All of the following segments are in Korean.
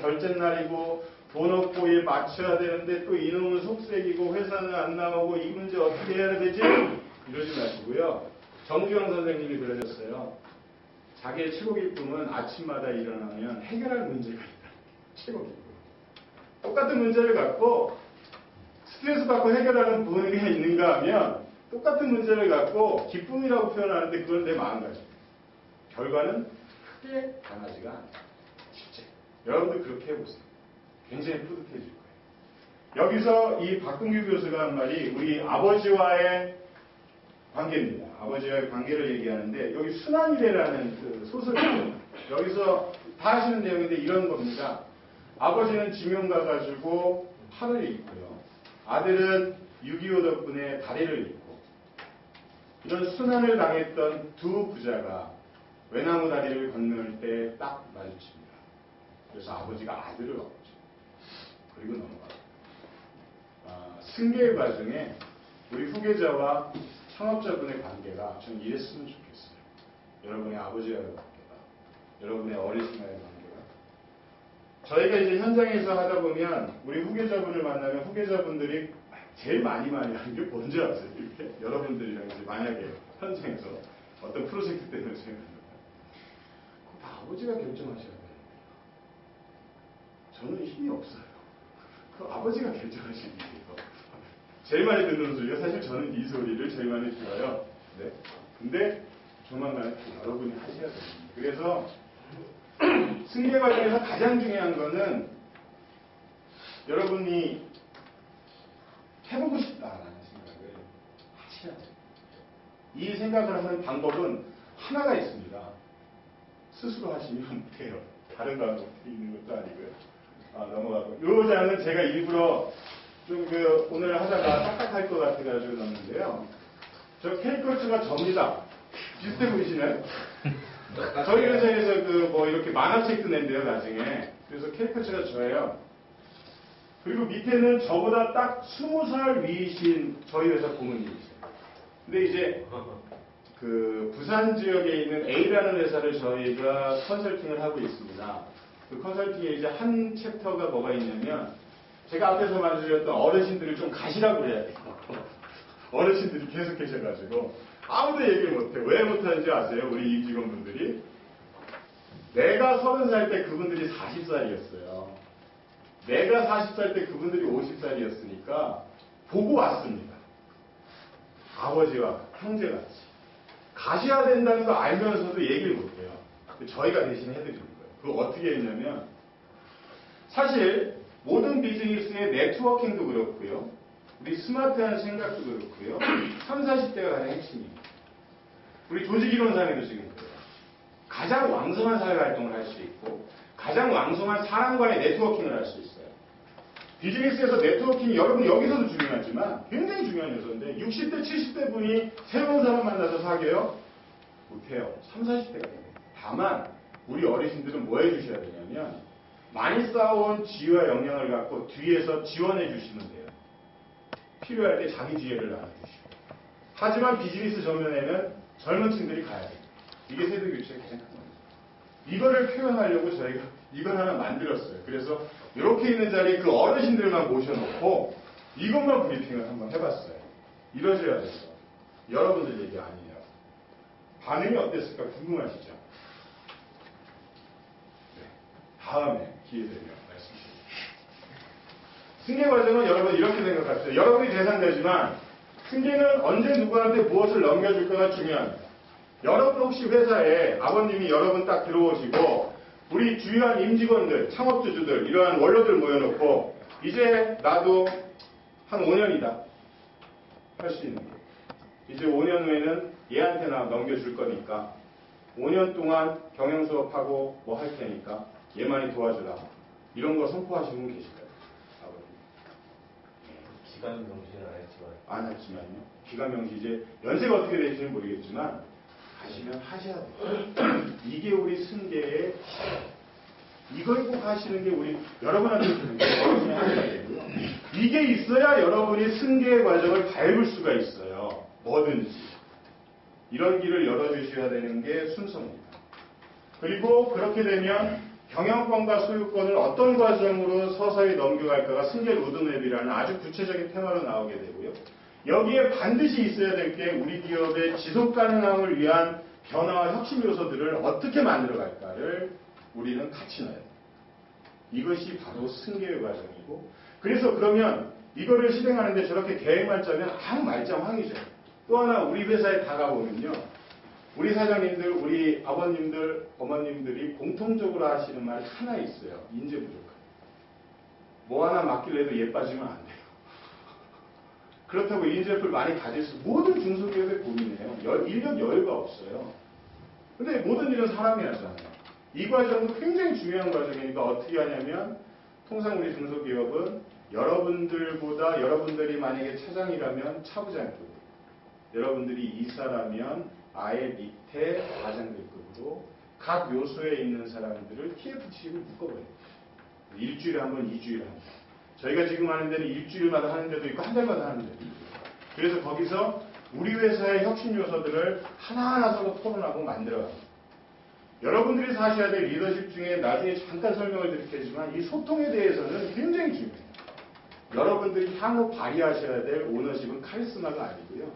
결제날이고 돈 없고 일 맞춰야 되는데 또 이놈은 속색이고 회사는 안 나오고 이 문제 어떻게 해야 되지? 이러지 마시고요. 정주영 선생님이 그러셨어요. 자기의 최고 기쁨은 아침마다 일어나면 해결할 문제가 있다. 최고 기쁨. 똑같은 문제를 갖고 스트레스 받고 해결하는 분위기가 있는가 하면 똑같은 문제를 갖고 기쁨이라고 표현하는데 그건 내 마음가짐. 결과는 크게 변하지가 않아요. 실제. 여러분도 그렇게 해보세요. 굉장히 뿌듯해질 거예요. 여기서 이 박동규 교수가 한 말이 우리 아버지와의 관계입니다. 아버지와의 관계를 얘기하는데 여기 순환이래라는 그 소설이에요. 여기서 다 하시는 내용인데 이런 겁니다. 아버지는 지명 가가지고 팔을 잃고요. 아들은 6.25 덕분에 다리를 잃고 이런 순환을 당했던 두 부자가 외나무 다리를 건널 때 딱 마주칩니다. 그래서 아버지가 아들을 얻죠. 그리고 넘어가요. 승계의 과정에 우리 후계자와 창업자분의 관계가 전 이랬으면 좋겠어요. 여러분의 아버지와의 관계가, 여러분의 어르신과의 관계가. 저희가 이제 현장에서 하다 보면 우리 후계자분을 만나면 후계자분들이 제일 많이 하는 게 뭔지 아세요? 이렇게 여러분들이랑 이제 만약에 현장에서 어떤 프로젝트 때문에 저희가 그거 다 아버지가 결정하셔야 돼요. 저는 힘이 없어요. 그 아버지가 결정하시는 거예요. 제일 많이 듣는 소리가 사실 저는 이 소리를 제일 많이 들어요. 네. 근데 조만간에 여러분이 하셔야 됩니다. 그래서 승계 과정에서 가장 중요한 거는 여러분이 해보고 싶다라는 생각을 하셔야 돼요. 이 생각을 하는 방법은 하나가 있습니다. 스스로 하시면 돼요. 다른 방법이 있는 것도 아니고요. 넘어가고. 요 장은 제가 일부러 좀 오늘 하다가 딱딱할 것 같아가지고 넣었는데요. 저 캐리커처가 접니다. 비슷해 보이시나요? 저희 회사에서 이렇게 만화책도 낸대요, 나중에. 그래서 캐리커처가 저예요. 그리고 밑에는 저보다 딱 20살 위이신 저희 회사 고문님이세요. 근데 이제 부산 지역에 있는 A라는 회사를 저희가 컨설팅을 하고 있습니다. 그 컨설팅에 이제 한 챕터가 뭐가 있냐면 제가 앞에서 말씀드렸던 어르신들을 좀 가시라고 그래야 돼요. 어르신들이 계속 계셔가지고 아무도 얘기를 못해요. 왜 못하는지 아세요? 우리 임직원분들이. 내가 30살 때 그분들이 40살이었어요. 내가 40살 때 그분들이 50살이었으니까 보고 왔습니다. 아버지와 형제같이. 가셔야 된다는 거 알면서도 얘기를 못해요. 저희가 대신 해드리는 거예요. 그거 어떻게 했냐면 사실 모든 비즈니스의 네트워킹도 그렇고요. 우리 스마트한 생각도 그렇고요. 30, 40대가 가장 핵심이에요. 우리 조직이론상에도 지금 그래요. 가장 왕성한 사회활동을 할 수 있고 가장 왕성한 사람과의 네트워킹을 할 수 있어요. 비즈니스에서 네트워킹이 여러분 여기서도 중요하지만 굉장히 중요한 요소인데 60대, 70대 분이 새로운 사람 만나서 사귀어요? 못해요. 30, 40대가 돼요. 다만 우리 어르신들은 뭐 해주셔야 되냐면 많이 쌓아온 지혜와 역량을 갖고 뒤에서 지원해 주시면 돼요. 필요할 때 자기 지혜를 나눠주시고. 하지만 비즈니스 전면에는 젊은 층들이 가야 돼요. 이게 세대 교체의 가장 큰 겁니다. 이거를 표현하려고 저희가 이걸 하나 만들었어요. 그래서 이렇게 있는 자리에 그 어르신들만 모셔놓고 이것만 브리핑을 한번 해봤어요. 이러셔야 돼서 여러분들 얘기 아니냐고. 반응이 어땠을까 궁금하시죠? 네. 다음에 기회 되면 말씀드립니다. 승계 과정은 여러분 이렇게 생각합시다. 여러분이 대상자지만 승계는 언제 누구한테 무엇을 넘겨줄까가 중요합니다. 여러분 혹시 회사에 아버님이 여러분 딱 들어오시고 우리 주요한 임직원들, 창업주주들, 이러한 원로들 모여놓고 이제 나도 한 5년이다 할 수 있는 게 이제 5년 후에는 얘한테 나 넘겨줄 거니까 5년 동안 경영 수업하고 뭐 할 테니까 얘 많이 도와주라. 이런 거 선포하시는 분 계실까요? 아버님. 기간 명시는 안 했지만요. 기간 명시 이제 연세가 어떻게 되실지는 모르겠지만 하시면 하셔야 돼요. 이게 우리 승계의 이걸 꼭 하시는 게 우리 여러분한테 주는 게 하셔야 되고요. 이게 있어야 여러분이 승계의 과정을 밟을 수가 있어요. 뭐든지. 이런 길을 열어주셔야 되는 게 순서입니다. 그리고 그렇게 되면 경영권과 소유권을 어떤 과정으로 서서히 넘겨갈까가 승계 로드맵이라는 아주 구체적인 테마로 나오게 되고요. 여기에 반드시 있어야 될 게 우리 기업의 지속 가능함을 위한 변화와 혁신 요소들을 어떻게 만들어갈까를 우리는 같이 넣어야 돼요. 이것이 바로 승계의 과정이고, 그래서 그러면 이거를 실행하는데 저렇게 계획만 짜면 아무 말짱황이죠. 또 하나 우리 회사에 다가보면요, 우리 사장님들, 우리 아버님들, 어머님들이 공통적으로 하시는 말이 하나 있어요. 인재 부족함. 뭐 하나 맡길래도 얘 빠지면 안 돼요. 그렇다고 인재풀 많이 가질 수, 모든 중소기업의 고민이에요. 인력 여유가 없어요. 근데 모든 일은 사람이 하잖아요. 이 과정도 굉장히 중요한 과정이니까 어떻게 하냐면, 통상 우리 중소기업은 여러분들보다, 여러분들이 만약에 차장이라면 차부장급, 여러분들이 이사라면 아예 밑에 과장급으로 각 요소에 있는 사람들을 TFC로 묶어버려요. 일주일에 한 번, 2주일에 한 번. 저희가 지금 하는 데는 일주일마다 하는 데도 있고 한 달마다 하는 데도 있고. 그래서 거기서 우리 회사의 혁신 요소들을 하나하나 서로 토론하고 만들어갑니다. 여러분들이 하셔야 될 리더십 중에 나중에 잠깐 설명을 드리겠지만 이 소통에 대해서는 굉장히 중요해요. 여러분들이 향후 발휘하셔야 될 오너십은 카리스마가 아니고요.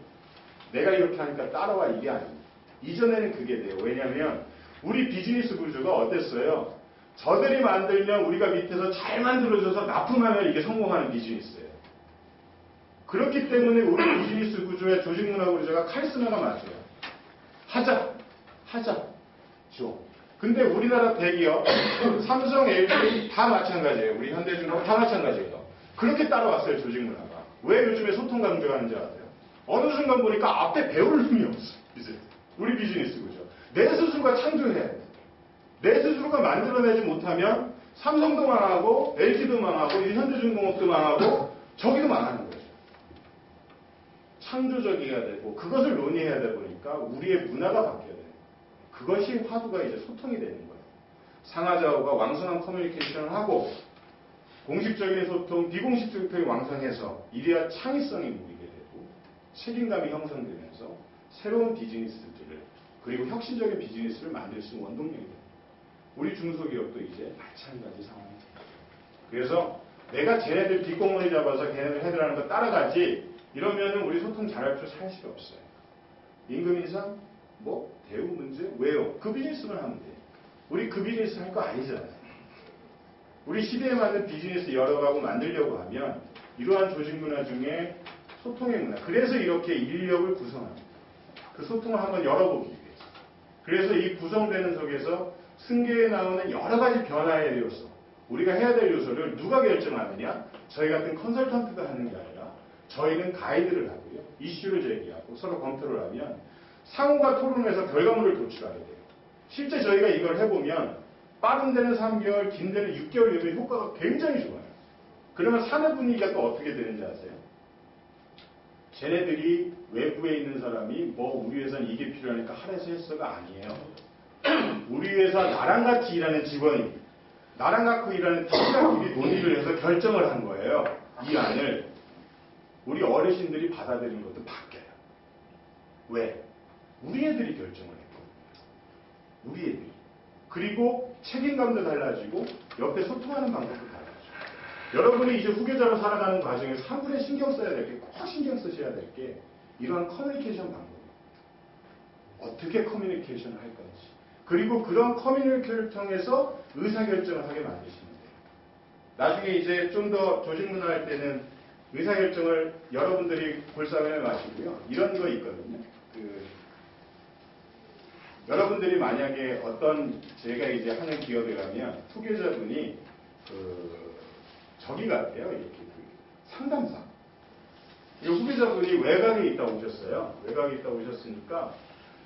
내가 이렇게 하니까 따라와 이게 아닙니다. 이전에는 그게 돼요. 왜냐하면 우리 비즈니스 구조가 어땠어요? 저들이 만들면 우리가 밑에서 잘 만들어줘서 납품하면 이게 성공하는 비즈니스예요. 그렇기 때문에 우리 비즈니스 구조의 조직 문화 구조가 카리스마가 맞아요. 하자. 줘. 근데 우리나라 대기업, 삼성, LG 다 마찬가지예요. 우리 현대중공 다 마찬가지예요. 그렇게 따라왔어요, 조직 문화가. 왜 요즘에 소통 강조하는지 아세요? 어느 순간 보니까 앞에 배울 힘이 없어. 이제 우리 비즈니스 구조. 내 스스로가 창조해야 돼. 내 스스로가 만들어내지 못하면 삼성도 망하고 LG도 망하고 현대중공업도 망하고 저기도 망하는 거죠. 창조적이어야 되고 그것을 논의해야 되다 보니까 우리의 문화가 바뀌어야 돼요. 그것이 화두가 이제 소통이 되는 거예요. 상하좌우가 왕성한 커뮤니케이션을 하고 공식적인 소통, 비공식적인 소통이 왕성해서 이래야 창의성이 모이게 되고 책임감이 형성되면서 새로운 비즈니스들을 그리고 혁신적인 비즈니스를 만들 수 있는 원동력이 됩니다. 우리 중소기업도 이제 마찬가지 상황입니다. 그래서 내가 쟤네들 뒷공무니 잡아서 걔네들 해달라는 거 따라가지 이러면은 우리 소통 잘할 줄 사실이 없어요. 임금 인상? 뭐? 대우 문제? 왜요? 그 비즈니스만 하면 돼요. 우리 그 비즈니스 할 거 아니잖아요. 우리 시대에 맞는 비즈니스 여러 가구 만들려고 하면 이러한 조직 문화 중에 소통의 문화. 그래서 이렇게 인력을 구성합니다. 그 소통을 한번 열어보기 위해서. 그래서 이 구성되는 속에서 승계에 나오는 여러 가지 변화의 요소, 우리가 해야 될 요소를 누가 결정하느냐? 저희 같은 컨설턴트가 하는 게 아니라 저희는 가이드를 하고요. 이슈를 제기하고 서로 검토를 하면 상호가 토론해서 결과물을 도출하게 돼요. 실제 저희가 이걸 해보면 빠른 데는 3개월, 긴 데는 6개월이면 효과가 굉장히 좋아요. 그러면 사내 분위기가 또 어떻게 되는지 아세요? 쟤네들이 외부에 있는 사람이 뭐 우리 회사는 이게 필요하니까 하래서 했어가 아니에요. 우리 회사 나랑 같이 일하는 직원이 나랑 같이 일하는 팀장끼리 논의를 해서 결정을 한 거예요. 이 안을 우리 어르신들이 받아들인 것도 바뀌어요. 왜? 우리 애들이 결정을 했거든요. 우리 애들이. 그리고 책임감도 달라지고 옆에 소통하는 방법도 달라져요. 여러분이 이제 후계자로 살아가는 과정에서 한 분에 신경 써야 될 게, 꼭 신경 쓰셔야 될 게 이러한 커뮤니케이션 방법이에요. 어떻게 커뮤니케이션을 할 건지. 그리고 그런 커뮤니케이션을 통해서 의사결정을 하게 만드시면 돼요. 나중에 이제 좀 더 조직 문화 할 때는 의사결정을 여러분들이 골사면에 마시고요. 이런 거 있거든요. 여러분들이 만약에 어떤 제가 이제 하는 기업에 가면 후계자분이 저기 같아요. 이렇게 상담사. 이 후계자분이 외곽에 있다 오셨어요. 외곽에 있다 오셨으니까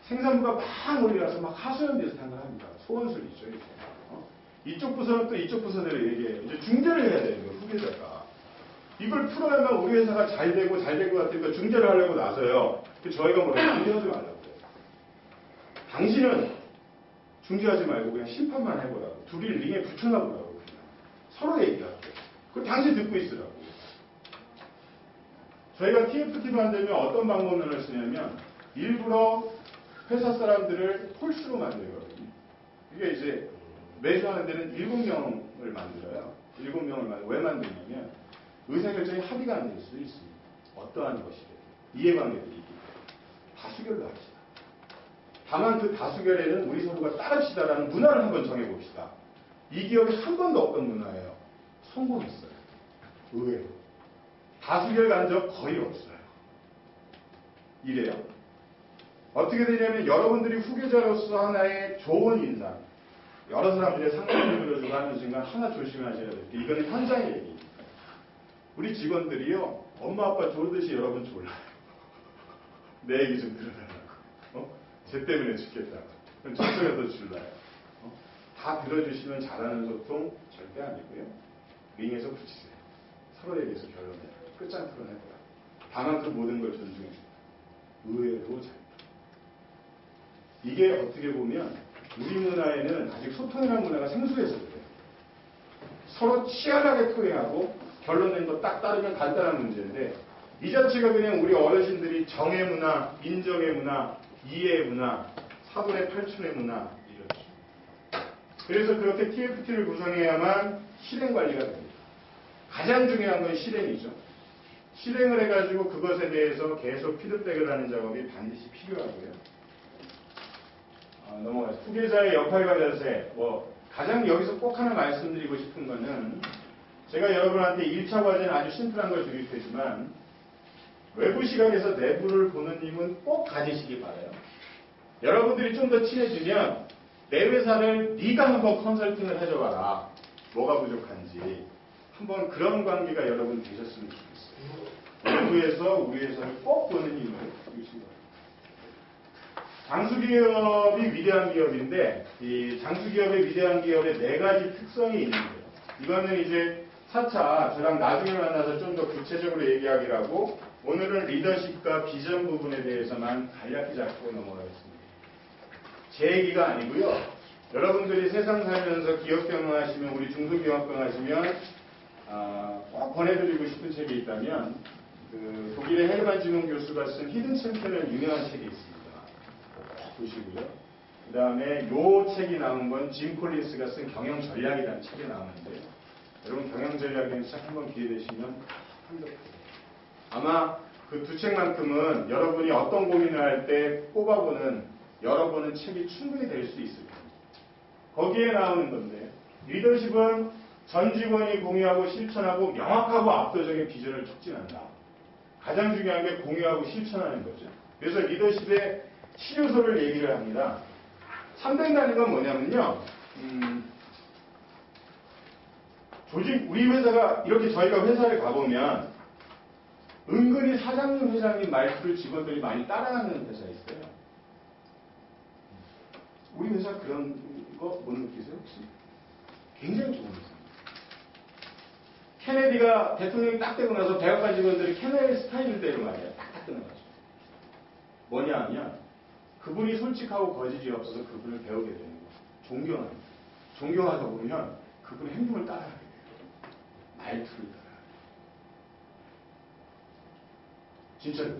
생산부가 막 몰려와서 막 하소연 비슷한 걸 합니다. 소원술이죠. 이렇게. 이쪽 부서는 또 이쪽 부서대로 얘기해요. 이제 중재를 해야 되는 거예요. 후계자가. 이걸 풀어야만 우리 회사가 잘 되고 잘 될 것 같으니까 중재를 하려고 나서요. 저희가 뭐라고 중재하지 말라고 그래요. 당신은 중재하지 말고 그냥 심판만 해보라고. 둘이 링에 붙여놔보라고. 그냥. 서로 얘기할게요. 그걸 당신 듣고 있으라고. 저희가 TFT 만들면 어떤 방법론을 쓰냐면 일부러 회사 사람들을 홀수로 만들거든요. 이게 이제 매주 하는 데는 7명을 만들어요. 7명을 왜 만드냐면 의사결정이 합의가 안 될 수도 있습니다. 어떠한 것이든 이해관계들이 있기 때문에 다수결로 합시다. 다만 그 다수결에는 우리 서로가 따릅시다라는 문화를 한번 정해봅시다. 이 기업에 한 번도 없던 문화예요. 성공했어요. 의외로. 다수결 간 적 거의 없어요. 이래요. 어떻게 되냐면 여러분들이 후계자로서 하나의 좋은 인상, 여러 사람들의 상관을 들어주고 하는 순간 하나 조심하셔야 돼요. 이거는 현장의 얘기입니다. 우리 직원들이요, 엄마 아빠 졸듯이 여러분 졸라요. 내 얘기 좀 들어달라고. 쟤 때문에 죽겠다고. 그럼 저쪽에서 졸라요. 다 들어주시면 잘하는 소통 절대 아니고요. 링에서 붙이세요. 서로 얘기해서 결론내요. 끝장 풀어낼 거야. 다만 그 모든 걸 존중해준다. 의외로 잘. 이게 어떻게 보면 우리 문화에는 아직 소통이라는 문화가 생소해서 그래요. 서로 치열하게 토의하고 결론 낸 거 딱 따르면 간단한 문제인데 이 자체가 그냥 우리 어르신들이 정의 문화, 인정의 문화, 이해의 문화, 4분의 8촌의 문화 이렇게. 그래서 그렇게 TFT를 구성해야만 실행 관리가 됩니다. 가장 중요한 건 실행이죠. 실행을 해가지고 그것에 대해서 계속 피드백을 하는 작업이 반드시 필요하고요. 넘어가죠. 후계자의 역할과 자세. 가장 여기서 꼭 하나 말씀드리고 싶은 거는 제가 여러분한테 1차 과제는 아주 심플한 걸 드릴 테지만 외부 시각에서 내부를 보는 힘은 꼭 가지시기 바라요. 여러분들이 좀 더 친해지면 내 회사를 네가 한번 컨설팅을 해줘봐라. 뭐가 부족한지. 한번 그런 관계가 여러분 되셨으면 좋겠어요. 외부에서 우리 회사를 꼭 보는 힘을 주시기 바랍니다. 장수기업이 위대한 기업인데 이 장수기업의 위대한 기업의 4가지 특성이 있는데요. 이거는 이제 차차 저랑 나중에 만나서 좀 더 구체적으로 얘기하기로 하고 오늘은 리더십과 비전 부분에 대해서만 간략히 잡고 넘어가겠습니다. 제 얘기가 아니고요. 여러분들이 세상 살면서 기업 경영하시면 우리 중소기업 경영하시면 꼭 보내드리고 싶은 책이 있다면 그 독일의 헬반 지문 교수가 쓴 히든 챔피언이라는 유명한 책이 있습니다. 보시고요. 그 다음에 요 책이 나온 건 짐 콜린스가 쓴 경영 전략이라는 책이 나오는데요. 여러분 경영 전략에는 책 한번 기회 되시면 참조해주세요. 아마 그 두 책만큼은 여러분이 어떤 고민을 할 때 꼽아보는 열어보는 책이 충분히 될 수 있을 겁니다. 거기에 나오는 건데 리더십은 전 직원이 공유하고 실천하고 명확하고 압도적인 비전을 촉진한다. 가장 중요한 게 공유하고 실천하는 거죠. 그래서 리더십의 치료서를 얘기를 합니다. 300단위가 뭐냐면요. 조직, 우리 회사가 이렇게 저희가 회사를 가보면 은근히 사장님, 회장님 말투를 직원들이 많이 따라하는 회사 있어요. 우리 회사 그런 거 못 느끼세요, 혹시? 굉장히 좋은 회사입니다. 케네디가 대통령이 딱 되고 나서 백악관 직원들이 케네디 스타일대로 말이에요. 딱딱 끊어가지고. 뭐냐 하면 그분이 솔직하고 거짓이 없어서 그분을 배우게 되는 거예요. 존경합니다. 존경하다 보면 그분의 행동을 따라하게 돼요. 말투를 따라하게 돼요. 진짜로.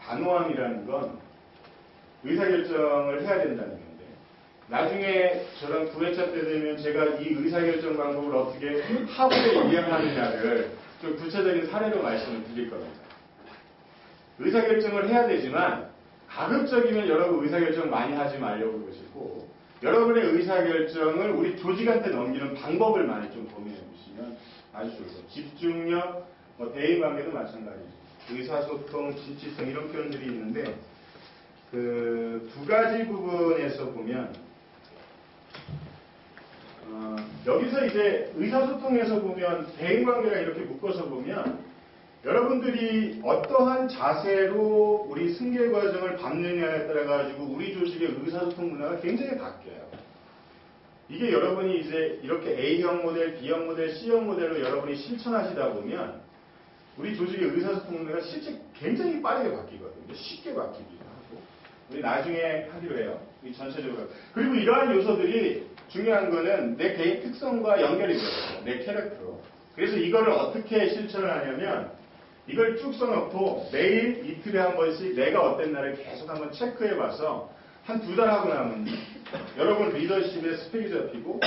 단호함이라는 건 의사결정을 해야 된다는 건데 나중에 저랑 9회차 때 되면 제가 이 의사결정 방법을 어떻게 합의에 이행하느냐를 좀 구체적인 사례로 말씀을 드릴 겁니다. 의사결정을 해야 되지만 가급적이면 여러분 의사결정 많이 하지 말려고 그러시고 여러분의 의사결정을 우리 조직한테 넘기는 방법을 많이 좀 고민해 보시면 아주 좋을 거예요. 집중력, 대인관계도 마찬가지죠. 의사소통, 진취성 이런 표현들이 있는데 그 두 가지 부분에서 보면 여기서 이제 의사소통에서 보면 대인관계랑 이렇게 묶어서 보면 여러분들이 어떠한 자세로 우리 승계 과정을 밟느냐에 따라 가지고 우리 조직의 의사소통 문화가 굉장히 바뀌어요. 이게 여러분이 이제 이렇게 A형 모델, B형 모델, C형 모델로 여러분이 실천하시다 보면 우리 조직의 의사소통 문화가 실제 굉장히 빠르게 바뀌거든요. 쉽게 바뀌기도 하고. 우리 나중에 하기로 해요. 이 전체적으로. 그리고 이러한 요소들이 중요한 거는 내 개인 특성과 연결이 되거든요. 내 캐릭터로. 그래서 이거를 어떻게 실천을 하냐면 이걸 쭉 써놓고 매일 이틀에 한 번씩 내가 어땠 날을 계속 한번 체크해봐서 한 2달 하고 나면 여러분 리더십의 스펙이 잡히고